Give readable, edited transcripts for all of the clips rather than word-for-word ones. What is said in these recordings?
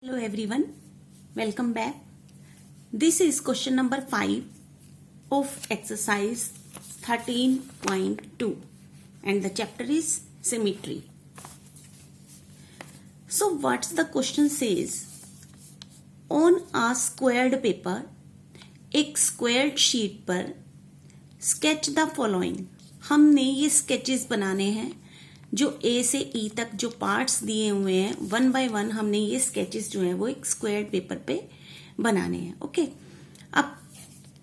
Hello everyone, welcome back. This is question number 5 of exercise 13.2 and the chapter is symmetry. So what the question says, on a squared paper, एक squared sheet पर sketch the following. हमने ये sketches बनाने हैं जो ए से ई तक जो पार्ट्स दिए हुए हैं वन बाय वन हमने ये स्केचेस जो हैं वो एक स्क्वायर्ड पेपर पे बनाने हैं. ओके, अब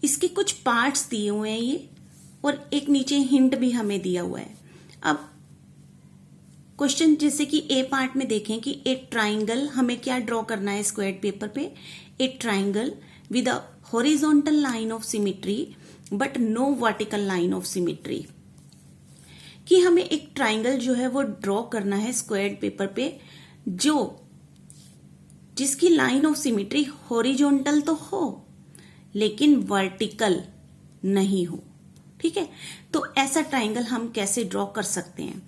इसके कुछ पार्ट्स दिए हुए हैं ये और एक नीचे हिंट भी हमें दिया हुआ है. अब क्वेश्चन जैसे कि ए पार्ट में देखें कि एक ट्राइंगल हमें क्या ड्रॉ करना है स्क्वायर्ड पेपर पे. एक triangle with a horizontal line of symmetry but no vertical line of symmetry. कि हमें एक ट्राइंगल जो है वो ड्रॉ करना है स्क्वायर्ड पेपर पे जो जिसकी लाइन ऑफ सिमेट्री हॉरिजॉन्टल तो हो लेकिन वर्टिकल नहीं हो. ठीक है, तो ऐसा ट्राइंगल हम कैसे ड्रॉ कर सकते हैं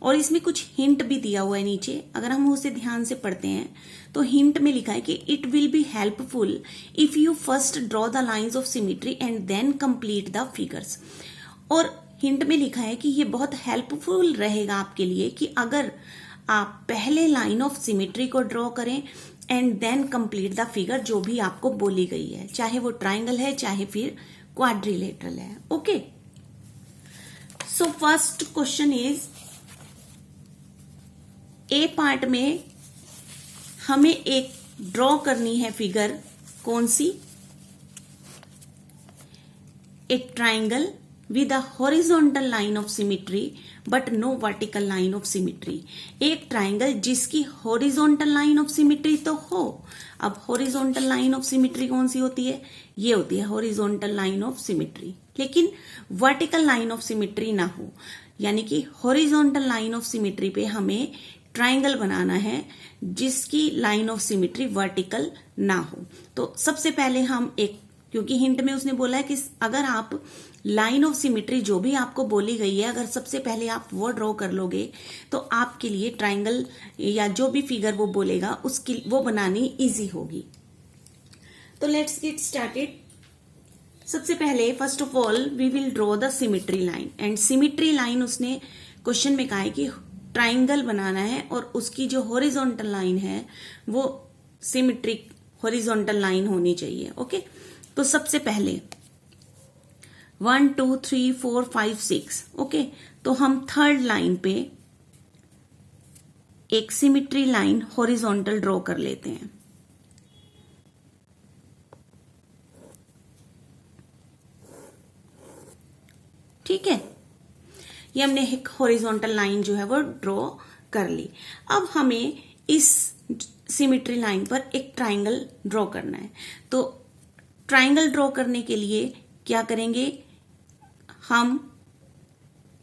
और इसमें कुछ हिंट भी दिया हुआ है नीचे. अगर हम उसे ध्यान से पढ़ते हैं तो हिंट में लिखा है कि it will be helpful if you first draw the lines of symmetry and then complete the figures. और हिंट में लिखा है कि ये बहुत हेल्पफुल रहेगा आपके लिए कि अगर आप पहले लाइन ऑफ सिमेट्री को ड्रॉ करें and then complete the figure जो भी आपको बोली गई है, चाहे वो ट्राइंगल है चाहे फिर क्वाड्रिलेटरल है. Okay, so first question is a part में हमें एक ड्रॉ करनी है फिगर. कौन सी? एक triangle with a horizontal line of symmetry but no vertical line of symmetry. एक ट्राइंगल जिसकी horizontal line of symmetry तो हो. अब horizontal line of symmetry कौन सी होती है? ये होती है horizontal line of symmetry, लेकिन vertical line of symmetry ना हो. यानी कि horizontal line of symmetry पे हमें ट्राइंगल बनाना है जिसकी लाइन ऑफ सिमेट्री वर्टिकल ना हो. तो सबसे पहले हम एक, क्योंकि हिंट में उसने बोला है कि अगर आप लाइन ऑफ सिमेट्री जो भी आपको बोली गई है अगर सबसे पहले आप वो ड्रॉ कर लोगे तो आपके लिए ट्राइंगल या जो भी फिगर वो बोलेगा उसकी वो बनानी इजी होगी. तो लेट्स गेट स्टार्टेड. सबसे पहले first of all we will draw the symmetry line and symmetry line उसने क्वेश्चन में कहा है कि ट्राइंगल बनाना है और उसकी जो हॉरिजॉन्टल लाइन है वो सिमेट्रिक हॉरिजॉन्टल लाइन होनी चाहिए. ओके, तो सबसे पहले 1 2 3 4 5 6. ओके, तो हम थर्ड लाइन पे एक सिमेट्री लाइन हॉरिजॉन्टल ड्रॉ कर लेते हैं. ठीक है, ये हमने एक हॉरिजॉन्टल लाइन जो है वो ड्रॉ कर ली. अब हमें इस सिमेट्री लाइन पर एक ट्राइंगल ड्रॉ करना है. तो ट्राइंगल ड्रॉ करने के लिए क्या करेंगे हम,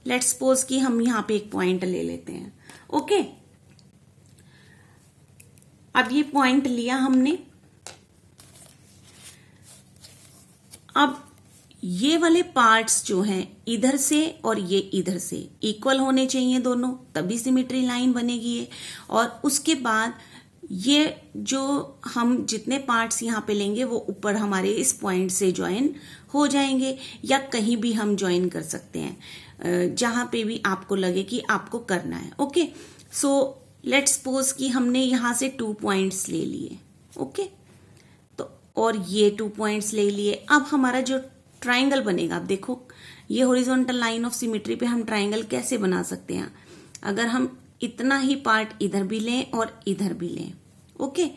लेट्स सपोज कि हम यहां पे एक पॉइंट ले लेते हैं. ओके, अब ये पॉइंट लिया हमने. अब ये वाले पार्ट्स जो हैं इधर से और ये इधर से इक्वल होने चाहिए दोनों, तभी सिमेट्री लाइन बनेगी ये. और उसके बाद ये जो हम जितने पार्ट्स यहाँ पे लेंगे वो ऊपर हमारे इस पॉइंट से ज्वाइन हो जाएंगे या कहीं भी हम ज्वाइन कर सकते हैं जहां पे भी आपको लगे कि आपको करना है. ओके, सो लेट्स सपोज कि हमने यहां से 2 पॉइंट्स ले लिए. ओके, तो और ये 2 पॉइंट्स ले लिए. अब हमारा जो ट्राइंगल बनेगा, अब देखो ये हॉरिजॉन्टल लाइन ऑफ सिमेट्री पे हम ट्राइंगल कैसे बना सकते हैं अगर हम इतना ही पार्ट इधर भी लें और इधर भी लें. ओके,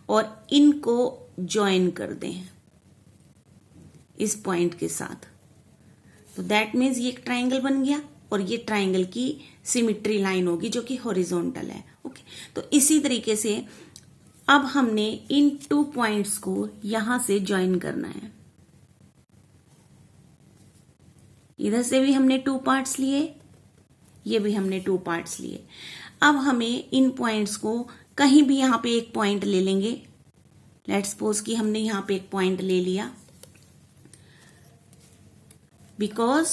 और इनको ज्वाइन कर दें इस पॉइंट के साथ. तो दैट मीन्स ये एक ट्राइंगल बन गया और ये ट्राइंगल की सिमेट्री लाइन होगी जो कि हॉरिजॉन्टल है. ओके, तो इसी तरीके से अब हमने इन 2 पॉइंट्स को यहां से ज्वाइन करना है. इधर से भी हमने 2 पार्ट्स लिए, ये भी हमने 2 पार्ट्स लिए. अब हमें इन पॉइंट्स को कहीं भी यहां पे एक पॉइंट ले लेंगे. लेट्स सपोज कि हमने यहां पे एक पॉइंट ले लिया because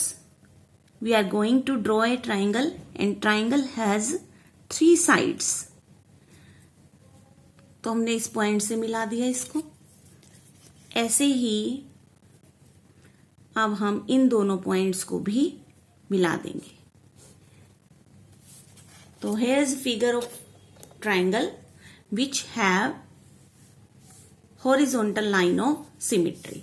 we are going to draw a triangle and triangle has 3 sides. तो हमने इस पॉइंट से मिला दिया इसको। ऐसे ही अब हम इन दोनों पॉइंट्स को भी मिला देंगे। तो here is figure of triangle which have horizontal line of symmetry.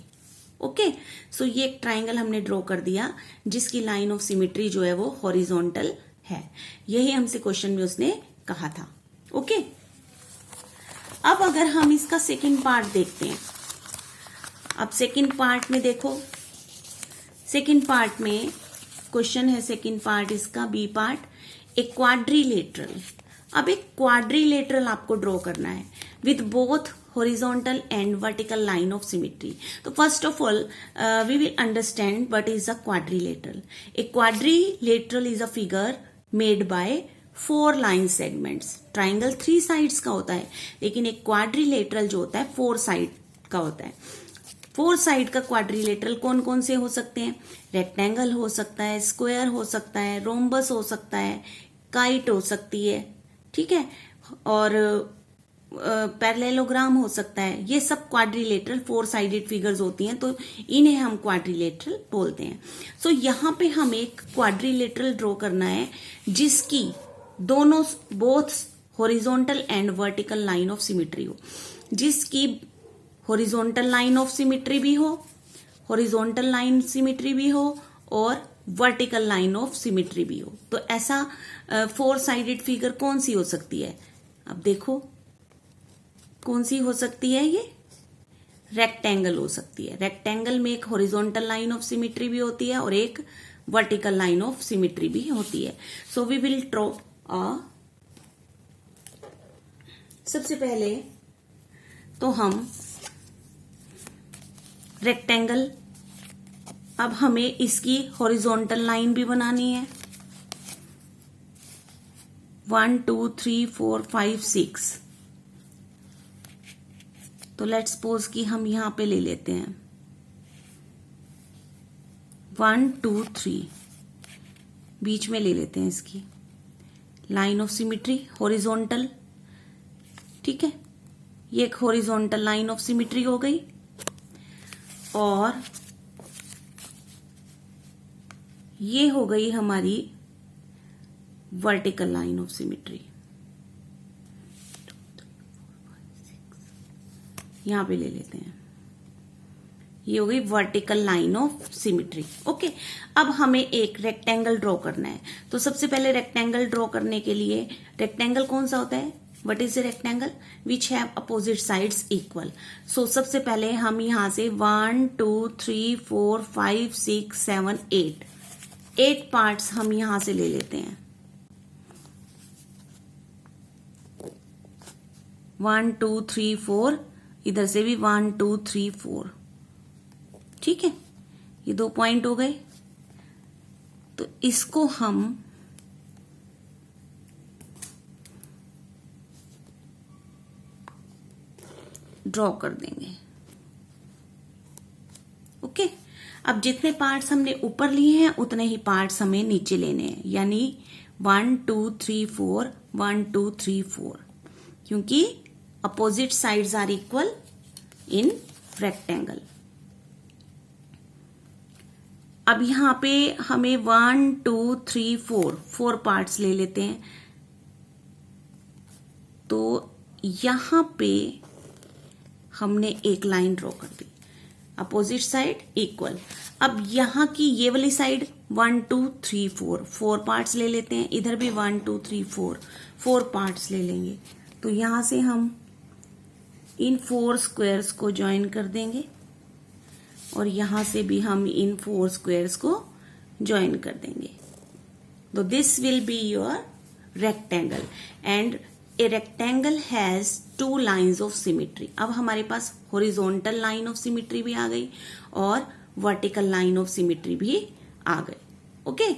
Okay, so ये एक ट्राइंगल हमने ड्रॉ कर दिया जिसकी लाइन ऑफ सिमेट्री जो है वो हॉरिजॉन्टल है। यही हमसे क्वेश्चन में उसने कहा था। ओके, अब अगर हम इसका सेकंड पार्ट देखते हैं, अब सेकंड पार्ट में देखो, सेकंड पार्ट में क्वेश्चन है, सेकंड पार्ट इसका बी पार्ट, एक क्वाड्रिलेटरल। अब एक क्वाड्रिलेटरल आपको ड्रॉ करना है with both horizontal and vertical line of symmetry. So first of all, we will understand what is a quadrilateral. A quadrilateral is a figure made by 4 line segments. Triangle 3 sides का होता है, लेकिन एक quadrilateral जो होता है 4 side का होता है। 4 साइड का क्वाड्रिलेटरल कौन कौन से हो सकते हैं? रेक्टेंगल हो सकता है, स्क्वायर हो सकता है, रोम्बस हो सकता है, काइट हो सकती है, ठीक है, और पैरेललोग्राम हो सकता है। ये सब क्वाड्रिलेटरल 4 साइडेड फिगर्स होती हैं, तो इन्हें हम क्वाड्रिलेटरल बोलते हैं। सो यहाँ पे हमें एक क्वाड्रिलेटरल ड्रॉ करना है जिसकी दोनों both horizontal and vertical line of symmetry हो, जिसकी हॉरिजॉन्टल लाइन ऑफ सिमेट्री भी हो, हॉरिजॉन्टल लाइन सिमेट्री भी हो और वर्टिकल लाइन ऑफ सिमेट्री भी हो। तो ऐसा 4 साइडेड फिगर कौन सी हो सकती है? अब देखो कौन सी हो सकती है? ये रेक्टेंगल हो सकती है। रेक्टेंगल में एक हॉरिजॉन्टल लाइन ऑफ सिमेट्री भी होती है और एक वर्टिकल लाइन ऑफ सिमेट्री भी होती है। सो वी विल ड्रॉ सबसे पहले तो हम रेक्टेंगल, अब हमें इसकी हॉरिजॉन्टल लाइन भी बनानी है। 1 2 3 4 5 6। तो लेट्स सपोज कि हम यहां पे ले लेते हैं 1 2 3, बीच में ले लेते हैं इसकी लाइन ऑफ सिमेट्री हॉरिजॉन्टल, ठीक है, ये एक हॉरिजॉन्टल लाइन ऑफ सिमेट्री हो गई। और ये हो गई हमारी वर्टिकल लाइन ऑफ सिमेट्री, यहां पे ले लेते हैं, ये हो गई vertical line of symmetry. Okay, अब हमें एक रेक्टेंगल ड्रॉ करना है। तो सबसे पहले रेक्टेंगल ड्रॉ करने के लिए, रेक्टेंगल कौन सा होता है? What is a rectangle? Which have opposite sides equal. So सबसे पहले हम यहां से 1 2 3 4 5 6 7 8 पार्ट्स हम यहां से ले लेते हैं। 1 2 3 4, इधर से भी 1 2 3 4, ठीक है, ये 2 पॉइंट हो गए। तो इसको हम ड्रॉ कर देंगे। ओके, अब जितने पार्ट्स हमने ऊपर लिए हैं उतने ही पार्ट्स हमें नीचे लेने हैं, यानी 1 2 3 4 1 2 3 4, क्योंकि opposite sides are equal in rectangle. अब यहां पे हमें 1 2 3 4 पार्ट्स ले लेते हैं। तो यहां पे हमने एक लाइन ड्रॉ कर दी, अपोजिट साइड इक्वल। अब यहां की ये वाली साइड 1 2 3 4 पार्ट्स ले लेते हैं, इधर भी 1 2 3 4 पार्ट्स ले लेंगे। तो यहां से हम इन 4 स्क्वायर्स को ज्वाइन कर देंगे और यहां से भी हम इन 4 स्क्वायर्स को ज्वाइन कर देंगे। तो this will be your rectangle and a rectangle has 2 lines of symmetry. अब हमारे पास हॉरिजॉन्टल लाइन ऑफ सिमेट्री भी आ गई और वर्टिकल लाइन ऑफ सिमेट्री भी आ गई। ओके,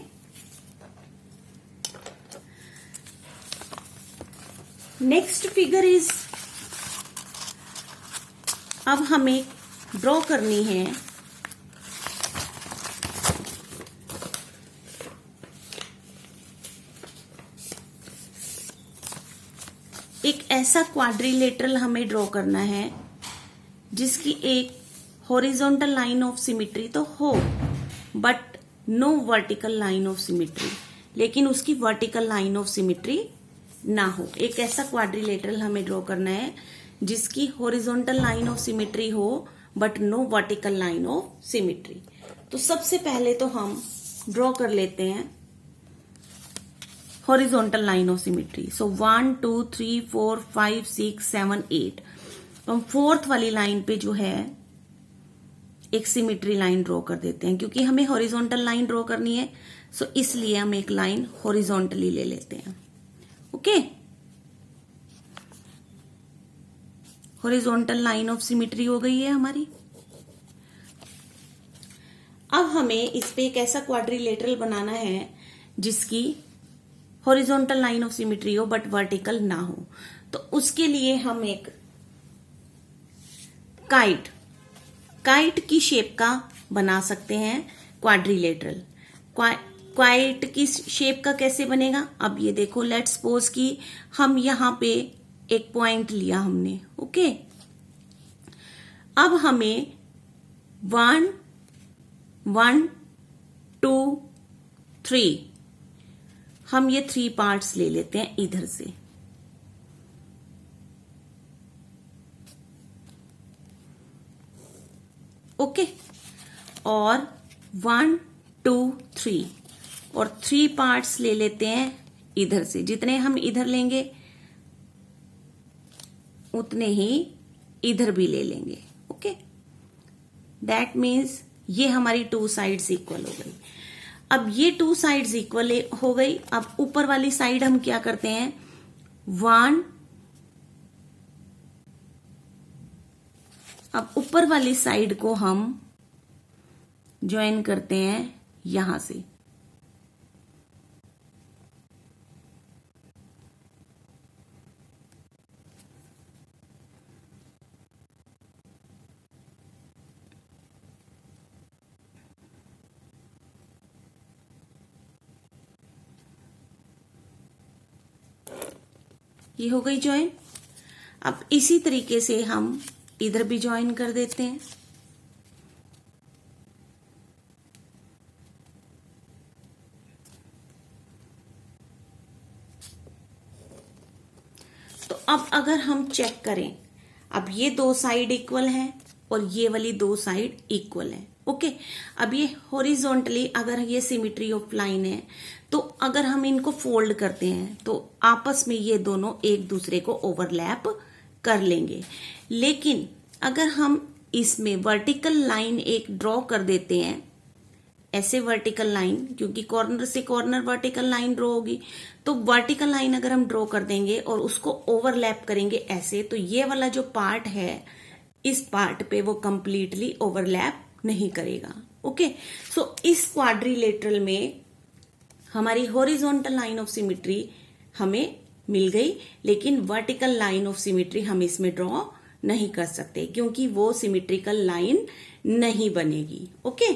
नेक्स्ट फिगर इज, अब हमें ड्रॉ करनी है एक ऐसा क्वाड्रिलेटरल हमें ड्रॉ करना है जिसकी एक हॉरिजॉन्टल लाइन ऑफ सिमिट्री तो हो but no vertical line of symmetry, लेकिन उसकी वर्टिकल लाइन ऑफ सिमिट्री ना हो। एक ऐसा क्वाड्रिलेटरल हमें ड्रॉ करना है जिसकी हॉरिजॉन्टल लाइन ऑफ सिमिट्री हो but no vertical line of symmetry. तो सबसे पहले तो हम ड्रॉ कर लेते हैं horizontal line of symmetry. So 1 2 3 4 5 6 7 8। तो हम फोर्थ वाली लाइन पे जो है एक सिमिट्री लाइन ड्रॉ कर देते हैं, क्योंकि हमें हॉरिजॉन्टल लाइन ड्रॉ करनी है। सो इसलिए हम एक लाइन हॉरिजॉन्टली ले लेते हैं। Okay, horizontal line of symmetry हो गई है हमारी। अब हमें इस पे एक ऐसा क्वाड्रिलेटरल बनाना है जिसकी हॉरिजॉन्टल लाइन ऑफ सिमिट्री हो बट वर्टिकल ना हो। तो उसके लिए हम एक काइट की शेप का बना सकते हैं क्वाड्रिलेटरल। क्वाइट की शेप का कैसे बनेगा? अब ये देखो, लेट्स सपोज कि हम यहां पे एक पॉइंट लिया हमने। ओके, अब हमें 1 1 2 3 हम ये 3 पार्ट्स ले लेते हैं इधर से। ओके, और 1 2 3 और 3 पार्ट्स ले लेते हैं इधर से। जितने हम इधर लेंगे उतने ही इधर भी ले लेंगे। ओके, दैट मीन्स ये हमारी 2 साइड्स इक्वल हो गई। अब ये 2 साइड्स इक्वल हो गई। अब ऊपर वाली साइड हम क्या करते हैं, 1, अब ऊपर वाली साइड को हम ज्वाइन करते हैं यहां से। ये हो गई ज्वाइन। अब इसी तरीके से हम इधर भी ज्वाइन कर देते हैं। तो अब अगर हम चेक करें, अब ये 2 साइड इक्वल हैं और ये वाली 2 साइड इक्वल है। ओके, अब ये हॉरिजॉन्टली अगर ये सिमिट्री ऑफ लाइन है तो अगर हम इनको फोल्ड करते हैं तो आपस में ये दोनों एक दूसरे को ओवरलैप कर लेंगे। लेकिन अगर हम इसमें वर्टिकल लाइन एक ड्रॉ कर देते हैं, ऐसे वर्टिकल लाइन, क्योंकि कॉर्नर से कॉर्नर वर्टिकल लाइन ड्रॉ होगी, तो वर्टिकल लाइन अगर हम ड्रॉ कर देंगे और उसको ओवरलैप करेंगे ऐसे, तो ये वाला जो पार्ट है इस पार्ट पे वो कंप्लीटली ओवरलैप नहीं करेगा। ओके, सो इस क्वाड्रिलेटरल में हमारी हॉरिजॉन्टल लाइन ऑफ सिमिट्री हमें मिल गई, लेकिन वर्टिकल लाइन ऑफ सिमिट्री हम इसमें ड्रॉ नहीं कर सकते क्योंकि वो सिमिट्रिकल लाइन नहीं बनेगी। ओके।